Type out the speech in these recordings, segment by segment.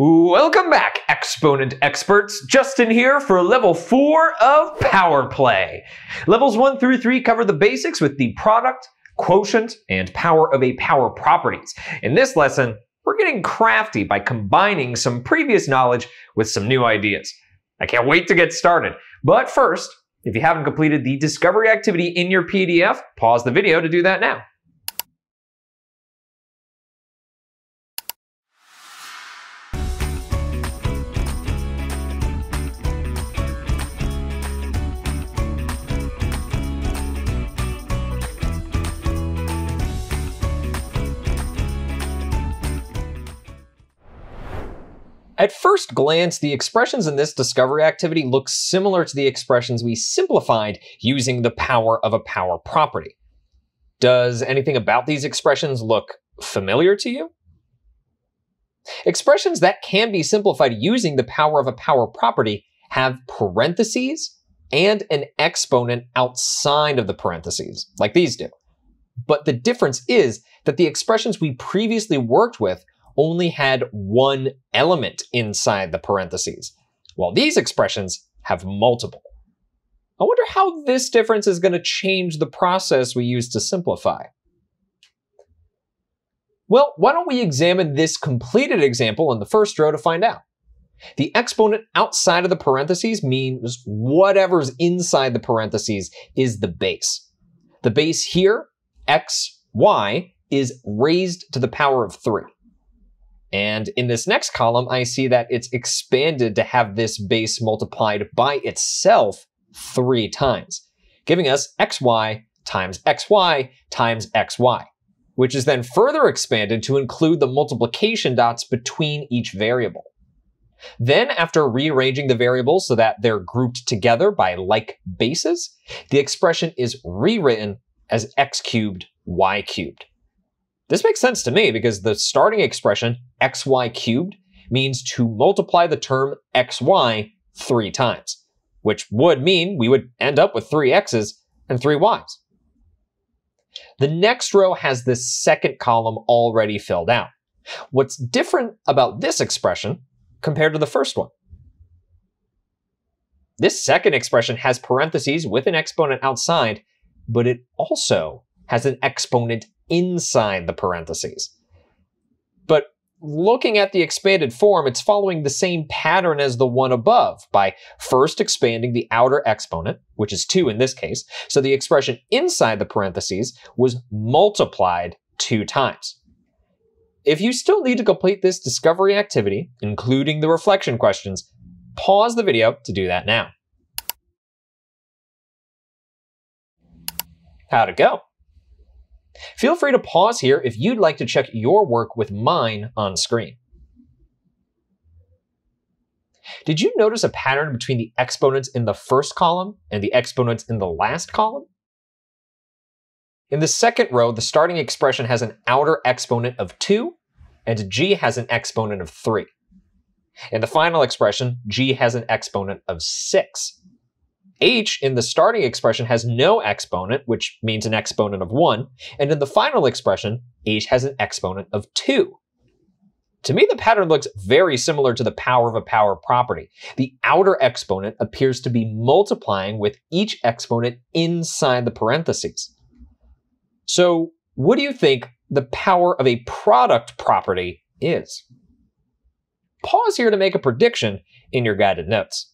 Welcome back, Exponent experts. Justin here for level 4 of Power Play. Levels 1 through 3 cover the basics with the product, quotient, and power of a power properties. In this lesson, we're getting crafty by combining some previous knowledge with some new ideas. I can't wait to get started. But first, if you haven't completed the discovery activity in your PDF, pause the video to do that now. At first glance, the expressions in this discovery activity look similar to the expressions we simplified using the power of a power property. Does anything about these expressions look familiar to you? Expressions that can be simplified using the power of a power property have parentheses and an exponent outside of the parentheses, like these do. But the difference is that the expressions we previously worked with only had one element inside the parentheses, while these expressions have multiple. I wonder how this difference is going to change the process we use to simplify. Well, why don't we examine this completed example in the first row to find out. The exponent outside of the parentheses means whatever's inside the parentheses is the base. The base here, x, y, is raised to the power of 3. And in this next column, I see that it's expanded to have this base multiplied by itself 3 times, giving us xy times xy times xy, which is then further expanded to include the multiplication dots between each variable. Then, after rearranging the variables so that they're grouped together by like bases, the expression is rewritten as x cubed y cubed. This makes sense to me because the starting expression, xy cubed, means to multiply the term xy 3 times, which would mean we would end up with 3 x's and 3 y's. The next row has this second column already filled out. What's different about this expression compared to the first one? This second expression has parentheses with an exponent outside, but it also has an exponent inside the parentheses. But looking at the expanded form, it's following the same pattern as the one above by first expanding the outer exponent, which is 2 in this case, so the expression inside the parentheses was multiplied 2 times. If you still need to complete this discovery activity, including the reflection questions, pause the video to do that now. How'd it go? Feel free to pause here if you'd like to check your work with mine on screen. Did you notice a pattern between the exponents in the first column and the exponents in the last column? In the second row, the starting expression has an outer exponent of 2, and g has an exponent of 3. In the final expression, g has an exponent of 6. H in the starting expression has no exponent, which means an exponent of 1, and in the final expression, h has an exponent of 2. To me, the pattern looks very similar to the power of a power property. The outer exponent appears to be multiplying with each exponent inside the parentheses. So, what do you think the power of a product property is? Pause here to make a prediction in your guided notes.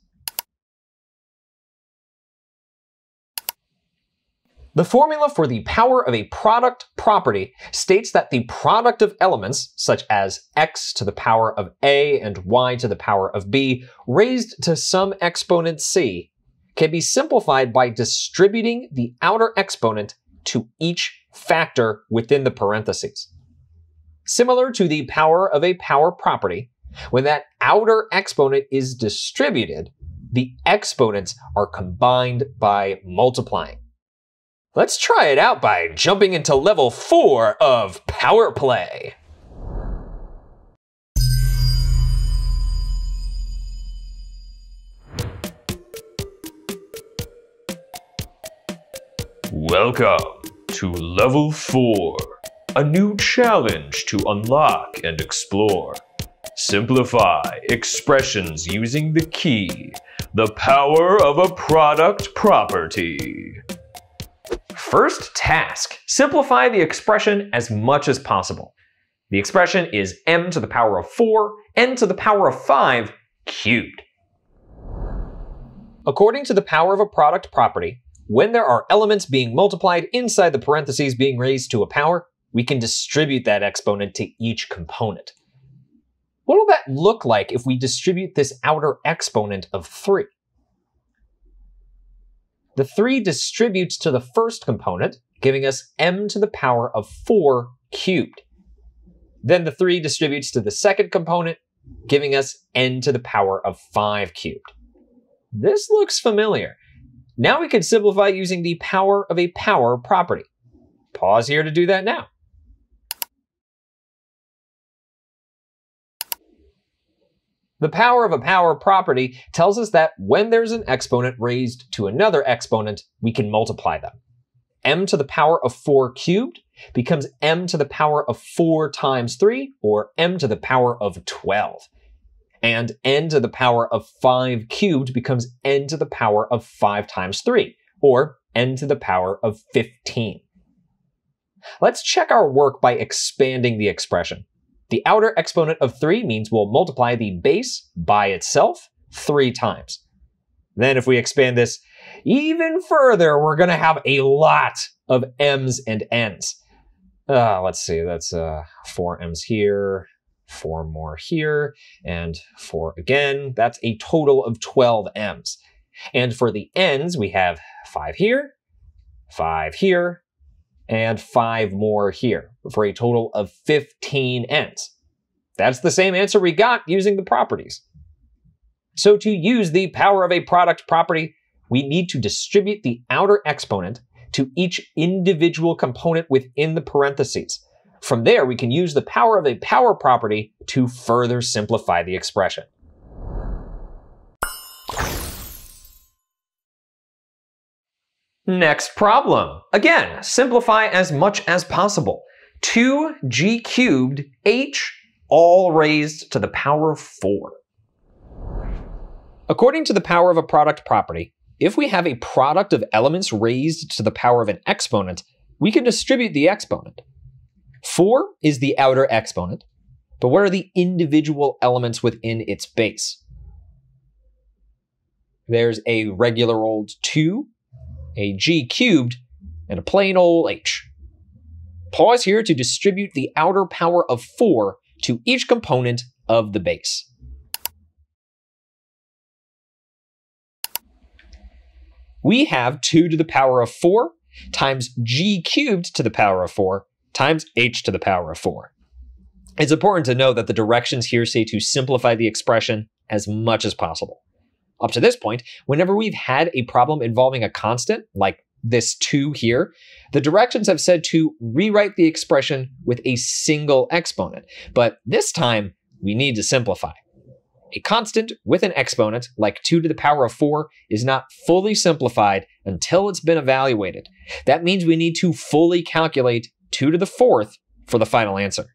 The formula for the power of a product property states that the product of elements, such as x to the power of a and y to the power of b, raised to some exponent c, can be simplified by distributing the outer exponent to each factor within the parentheses. Similar to the power of a power property, when that outer exponent is distributed, the exponents are combined by multiplying. Let's try it out by jumping into level 4 of Power Play. Welcome to level 4, a new challenge to unlock and explore. Simplify expressions using the key, the power of a product property. First task, simplify the expression as much as possible. The expression is m to the power of 4, n to the power of 5 cubed. According to the power of a product property, when there are elements being multiplied inside the parentheses being raised to a power, we can distribute that exponent to each component. What will that look like if we distribute this outer exponent of 3? The 3 distributes to the first component, giving us m to the power of 4 cubed. Then the 3 distributes to the second component, giving us n to the power of 5 cubed. This looks familiar. Now we can simplify using the power of a power property. Pause here to do that now. The power of a power property tells us that when there's an exponent raised to another exponent, we can multiply them. M to the power of 4 cubed becomes m to the power of 4 times 3, or m to the power of 12. And n to the power of 5 cubed becomes n to the power of 5 times 3, or n to the power of 15. Let's check our work by expanding the expression. The outer exponent of 3 means we'll multiply the base by itself 3 times. Then if we expand this even further, we're going to have a lot of m's and n's. Let's see, that's 4 m's here, 4 more here, and 4 again. That's a total of 12 m's. And for the n's, we have 5 here, 5 here, and 5 more here, for a total of 15 n's. That's the same answer we got using the properties. So to use the power of a product property, we need to distribute the outer exponent to each individual component within the parentheses. From there, we can use the power of a power property to further simplify the expression. Next problem. Again, simplify as much as possible. 2g cubed h all raised to the power of 4. According to the power of a product property, if we have a product of elements raised to the power of an exponent, we can distribute the exponent. 4 is the outer exponent, but what are the individual elements within its base? There's a regular old 2, a g cubed, and a plain old h. Pause here to distribute the outer power of 4 to each component of the base. We have 2 to the power of 4 times g cubed to the power of 4 times h to the power of 4. It's important to note that the directions here say to simplify the expression as much as possible. Up to this point, whenever we've had a problem involving a constant, like this 2 here, the directions have said to rewrite the expression with a single exponent. But this time, we need to simplify. A constant with an exponent, like 2 to the power of 4, is not fully simplified until it's been evaluated. That means we need to fully calculate 2 to the 4th for the final answer.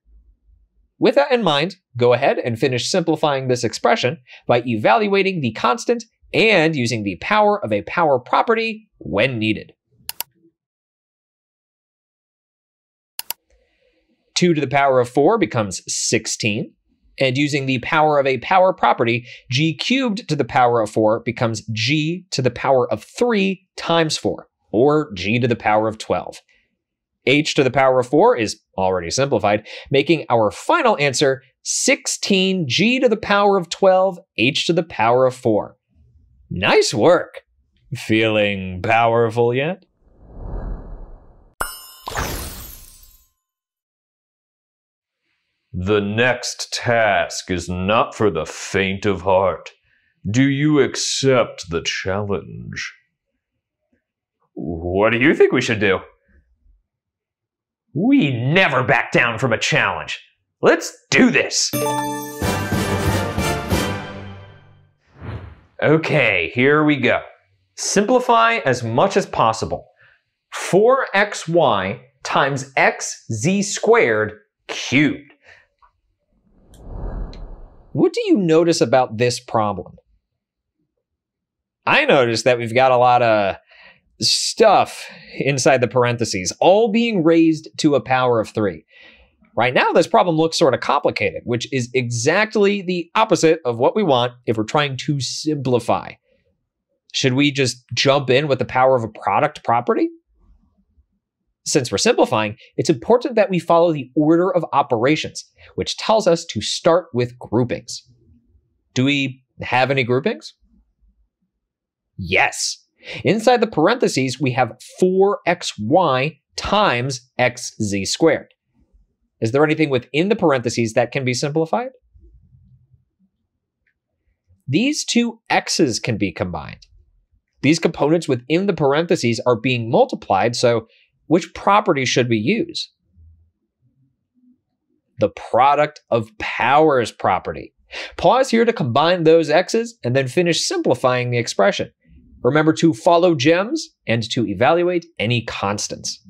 With that in mind, go ahead and finish simplifying this expression by evaluating the constant and using the power of a power property when needed. 2 to the power of 4 becomes 16. And using the power of a power property, g cubed to the power of 4 becomes g to the power of 3 times 4, or g to the power of 12. H to the power of 4 is already simplified, making our final answer 16g to the power of 12, h to the power of 4. Nice work! Feeling powerful yet? The next task is not for the faint of heart. Do you accept the challenge? What do you think we should do? We never back down from a challenge. Let's do this! Okay, here we go. Simplify as much as possible. 4xy times xz squared cubed. What do you notice about this problem? I noticed that we've got a lot of stuff inside the parentheses, all being raised to a power of 3. Right now, this problem looks sort of complicated, which is exactly the opposite of what we want if we're trying to simplify. Should we just jump in with the power of a product property? Since we're simplifying, it's important that we follow the order of operations, which tells us to start with groupings. Do we have any groupings? Yes. Inside the parentheses, we have 4xy times xz squared. Is there anything within the parentheses that can be simplified? These two x's can be combined. These components within the parentheses are being multiplied, so which property should we use? The product of powers property. Pause here to combine those x's and then finish simplifying the expression. Remember to follow gems and to evaluate any constants.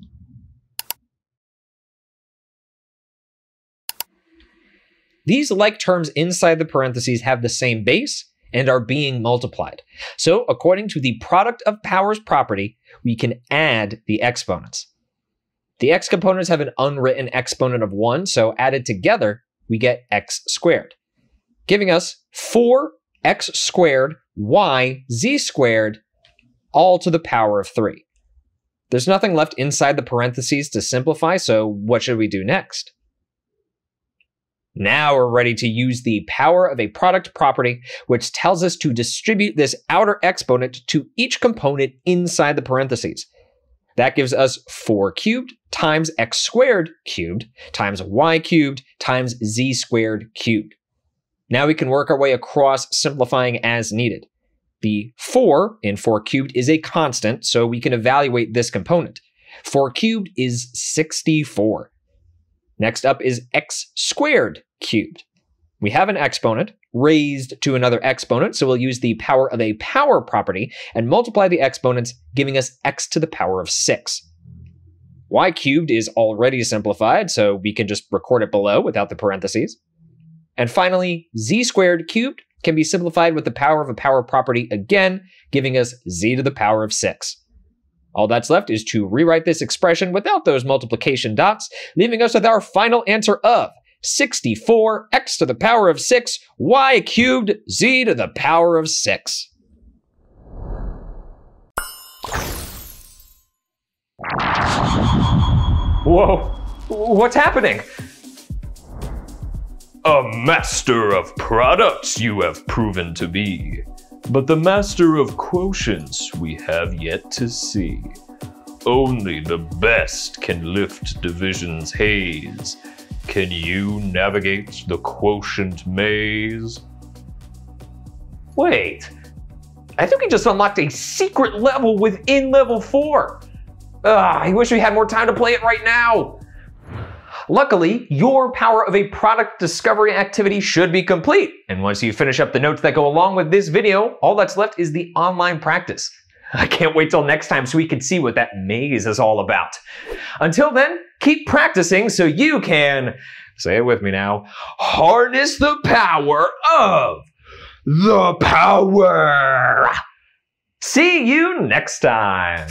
These like terms inside the parentheses have the same base and are being multiplied. So according to the product of powers property, we can add the exponents. The x components have an unwritten exponent of 1, so added together, we get x squared, giving us 4x squared y z squared, all to the power of 3. There's nothing left inside the parentheses to simplify, so what should we do next? Now we're ready to use the power of a product property, which tells us to distribute this outer exponent to each component inside the parentheses. That gives us 4 cubed times x squared cubed times y cubed times z squared cubed. Now we can work our way across, simplifying as needed. The 4 in 4 cubed is a constant, so we can evaluate this component. 4 cubed is 64. Next up is x squared cubed. We have an exponent raised to another exponent, so we'll use the power of a power property and multiply the exponents, giving us x to the power of 6. Y cubed is already simplified, so we can just record it below without the parentheses. And finally, z squared cubed can be simplified with the power of a power property again, giving us z to the power of 6. All that's left is to rewrite this expression without those multiplication dots, leaving us with our final answer of 64 x to the power of 6 y cubed z to the power of 6. Whoa, what's happening? A master of products you have proven to be, but the master of quotients we have yet to see. Only the best can lift division's haze. Can you navigate the quotient maze? Wait, I think we just unlocked a secret level within level 4. I wish we had more time to play it right now. Luckily, your power of a product discovery activity should be complete. And once you finish up the notes that go along with this video, all that's left is the online practice. I can't wait till next time so we can see what that maze is all about. Until then, keep practicing so you can, say it with me now, harness the power of the power. See you next time.